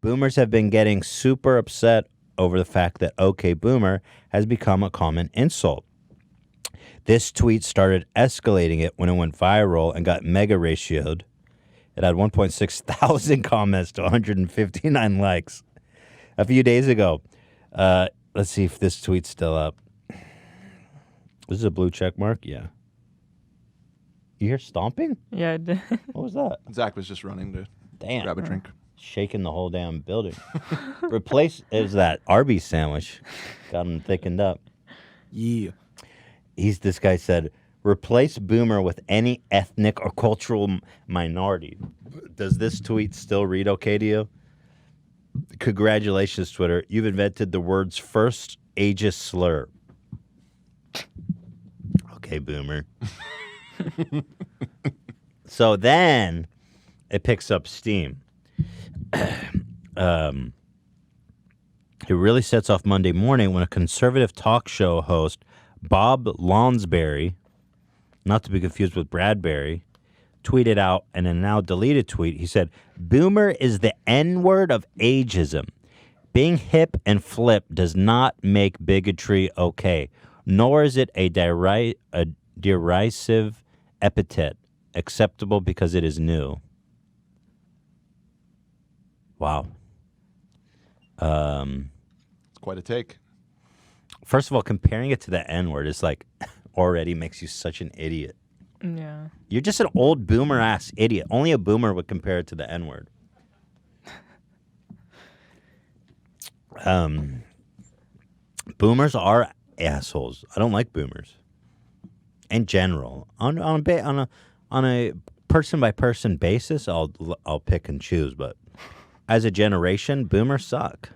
Boomers have been getting super upset over the fact that OK Boomer has become a common insult. This tweet started escalating it when it went viral and got mega ratioed. It had 1.6 thousand comments to 159 likes. A few days ago, let's see if this tweet's still up. This is a blue check mark? Yeah. You hear stomping? Yeah, I did. What was that? Zach was just running to grab a drink. Shaking the whole damn building. Replace is that Arby's sandwich. Got him thickened up. Yeah. This guy said, replace boomer with any ethnic or cultural minority. Does this tweet still read okay to you? Congratulations, Twitter. You've invented the world's first ageist slur. Okay, boomer. So then it picks up steam. It really sets off Monday morning when a conservative talk show host, Bob Lonsberry, not to be confused with Bradbury, tweeted out in a now deleted tweet. He said, "Boomer is the N-word of ageism. Being hip and flip does not make bigotry okay, nor is it a derisive epithet acceptable because it is new." Wow. It's quite a take. First of all, comparing it to the N-word is like already makes you such an idiot. Yeah. You're just an old boomer ass idiot. Only a boomer would compare it to the N-word. Boomers are assholes. I don't like boomers. In general, on a person by person basis, I'll pick and choose. But as a generation, boomers suck.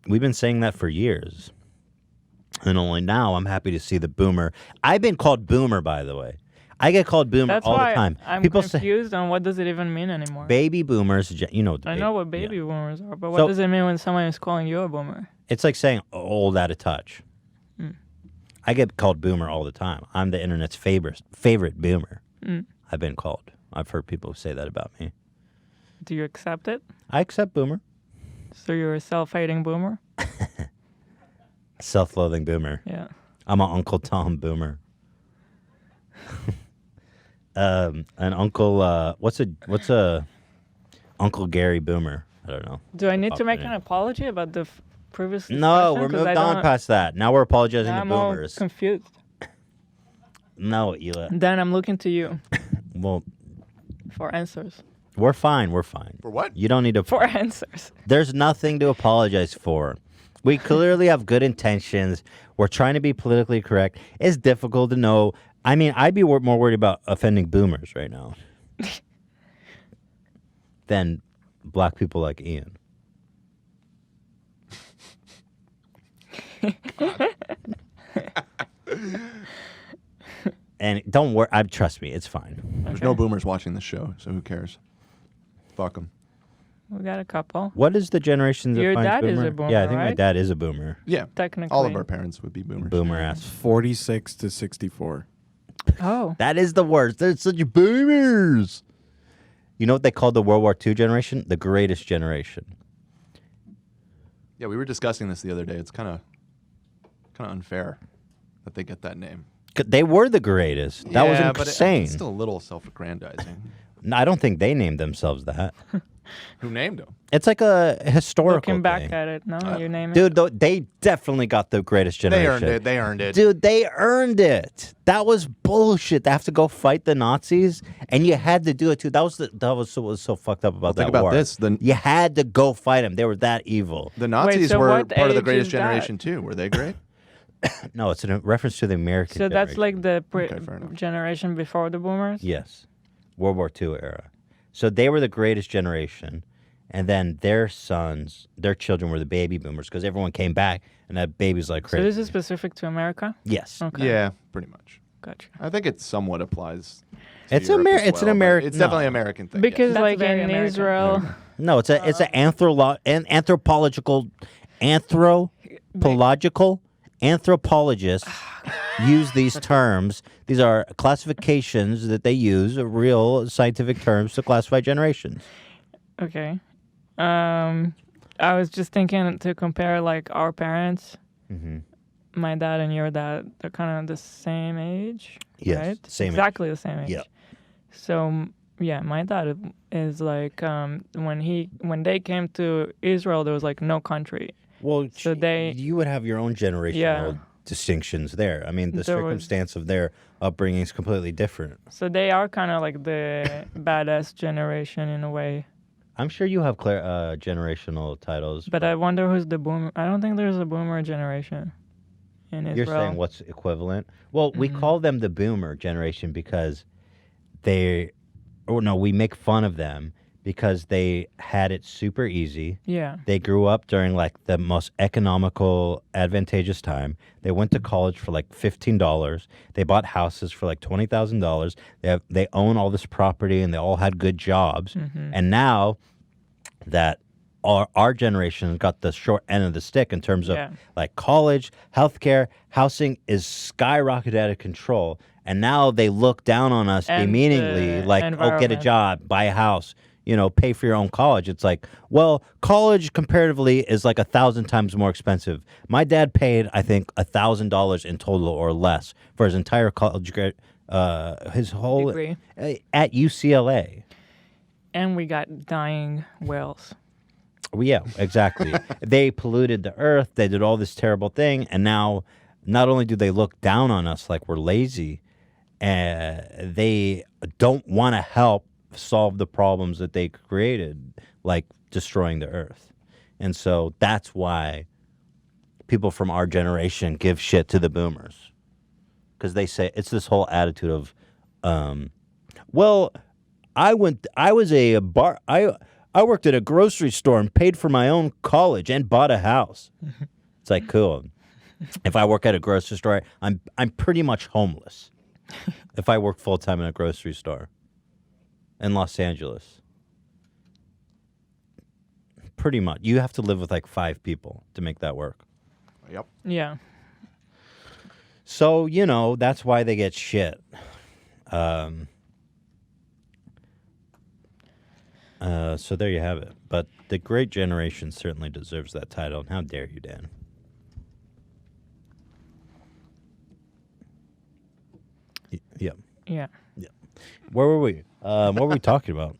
We've been saying that for years. And only now I'm happy to see the boomer. I've been called boomer, by the way. I get called boomer That's all why the time. I'm People confused on what does it even mean anymore. Baby boomers, you know. I know what baby boomers are, but what So- does it mean when someone is calling you a boomer? It's like saying old out of touch. Mm. I get called boomer all the time. I'm the internet's favorite boomer. Mm. I've been called. I've heard people say that about me. Do you accept it? I accept boomer. So you're a self-hating boomer? Self-loathing boomer. Yeah. I'm an Uncle Tom boomer. An Uncle, what's a Uncle Gary boomer? I don't know. Do I need to make Yeah. an apology about the previous No, discussion? we're 'Cause moved I on don't- past that. Now we're apologizing Now to I'm all boomers. confused. No, Ela. Then I'm looking to you Well, for answers. we're fine. We're fine. For what? You don't need to. For answers. There's nothing to apologize for. We clearly have good intentions. We're trying to be politically correct. It's difficult to know. I mean, I'd be more worried about offending boomers right now than black people like Ian. And don't worry. Trust me, it's fine. There's no boomers watching this show, so who cares? Fuck them. We got a couple. What is the generation that Your finds dad is boomer? a boomer, Yeah, I think my right? dad is a boomer. Yeah. Technically. All of our parents would be boomers. Boomer ass. 46 to 64. Oh. That is the worst. They're such boomers. You know what they called the World War II generation? The greatest generation. Yeah, we were discussing this the other day. It's kind of unfair that they get that name. They were the greatest. That was but insane. it's still a little self-aggrandizing. No, I don't think they named themselves that. Who named them? It's like a historical Looking back thing. at it, no, you name it. Dude, they definitely got the greatest They generation. earned it. They earned it. Dude, they earned it. That was bullshit. They have to go fight the Nazis, and you had to do it too. That was what was so fucked up about that think about war. this, you had to go fight them. They were that evil. The Nazis so were what part of the age greatest is that? generation too. Were they great? No, it's a reference to the American. So that's generation. like the Okay, fair enough. generation before the boomers? Yes, World War II era. So they were the greatest generation, and then their sons, their children were the baby boomers because everyone came back and had babies like So crazy. this is specific to America? Yes. Okay. Yeah, pretty much. Gotcha. I think it somewhat applies. to It's Europe as it's an well, but American. It's definitely an American thing. Because yes. like very in American. Israel, No, it's an anthropologists use these terms. These are classifications that they use, real scientific terms to classify generations. okay. I was just thinking to compare like our parents. Mm-hmm. My dad and your dad, they're kind of the same age, Yes, right? same age. Exactly the same age. Yeah. So yeah, my dad is like when they came to Israel, there was like no country. Well, So you would have your own generational Yeah. distinctions there. I mean, the There was- circumstance of their upbringing is completely different. So they are kind of like the badass generation in a way. I'm sure you have generational titles. But I wonder who's the boomer. I don't think there's a boomer generation in Israel. You're saying what's equivalent? Well, we call them the boomer generation because we make fun of them because they had it super easy. Yeah. They grew up during like the most economical, advantageous time. They went to college for like $15. They bought houses for like $20,000. They own all this property and they all had good jobs. And now that our generation got the short end of the stick in terms of like college, healthcare, housing is skyrocketed out of control. And now they look down on us And demeaningly, the like, oh, get a environment. job, buy a house, pay for your own college. It's like, well, college comparatively is like 1,000 times more expensive. My dad paid, I think, $1,000 in total or less for his entire college grade, his whole Degree. At UCLA. And we got dying whales. Well, yeah, exactly. They polluted the earth. They did all this terrible thing, and now not only do they look down on us like we're lazy, they don't want to help solve the problems that they created, like destroying the earth. And so that's why people from our generation give shit to the boomers, because they say it's this whole attitude of, well, I worked at a grocery store and paid for my own college and bought a house. It's like, cool. If I work at a grocery store, I'm pretty much homeless. If I work full time in a grocery store in Los Angeles, pretty much, you have to live with like 5 people to make that work. Yep. Yeah. So that's why they get shit. So there you have it. But the great generation certainly deserves that title. And how dare you, Dan? Yep. Yeah. Where were we? What were we talking about?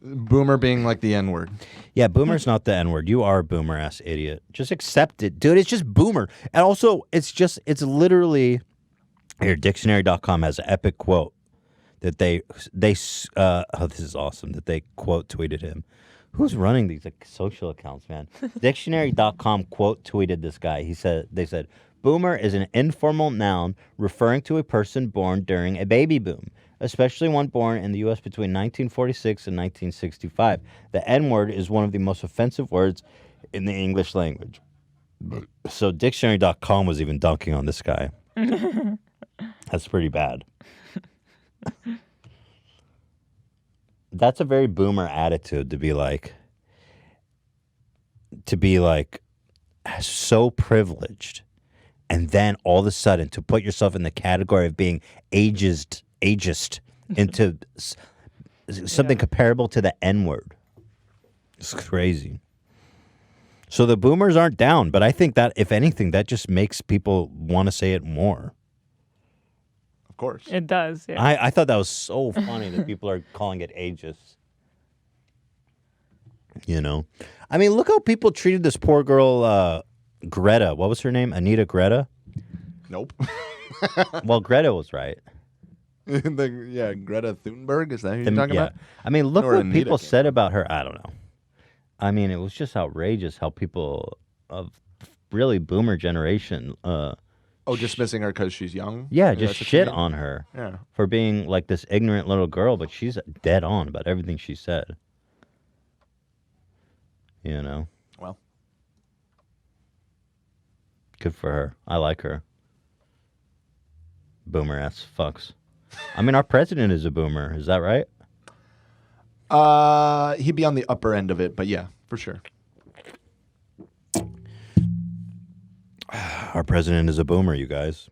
Boomer being like the N-word. Yeah, boomer's not the N-word. You are a boomer-ass idiot. Just accept it. Dude, it's just boomer. And also, it's literally... Here, dictionary.com has an epic quote that they this is awesome, that they quote tweeted him. Who's running these social accounts, man? Dictionary.com quote tweeted this guy. They said, boomer is an informal noun referring to a person born during a baby boom, especially one born in the U.S. between 1946 and 1965. The N-word is one of the most offensive words in the English language. So dictionary.com was even dunking on this guy. That's pretty bad. That's a very boomer attitude to be like so privileged, and then all of a sudden to put yourself in the category of being ageist into something comparable to the N-word. It's crazy. So the boomers aren't down, but I think that, if anything, that just makes people want to say it more. Of course. It does. Yeah. I thought that was so funny that people are calling it ageist. I mean, look how people treated this poor girl, Greta. What was her name? Anita Greta? Nope. Well, Greta was right. Greta Thunberg, is that who you're talking about? I mean, look Or what Anita people came said about her. I don't know. I mean, it was just outrageous how people of really boomer generation, Dismissing her because she's young? yeah, Is just that what you shit mean? on her Yeah. for being like this ignorant little girl, but she's dead on about everything she said. Well. Good for her. I like her. Boomer ass fucks. I mean, our president is a boomer. Is that right? He'd be on the upper end of it, but yeah, for sure. Our president is a boomer, you guys.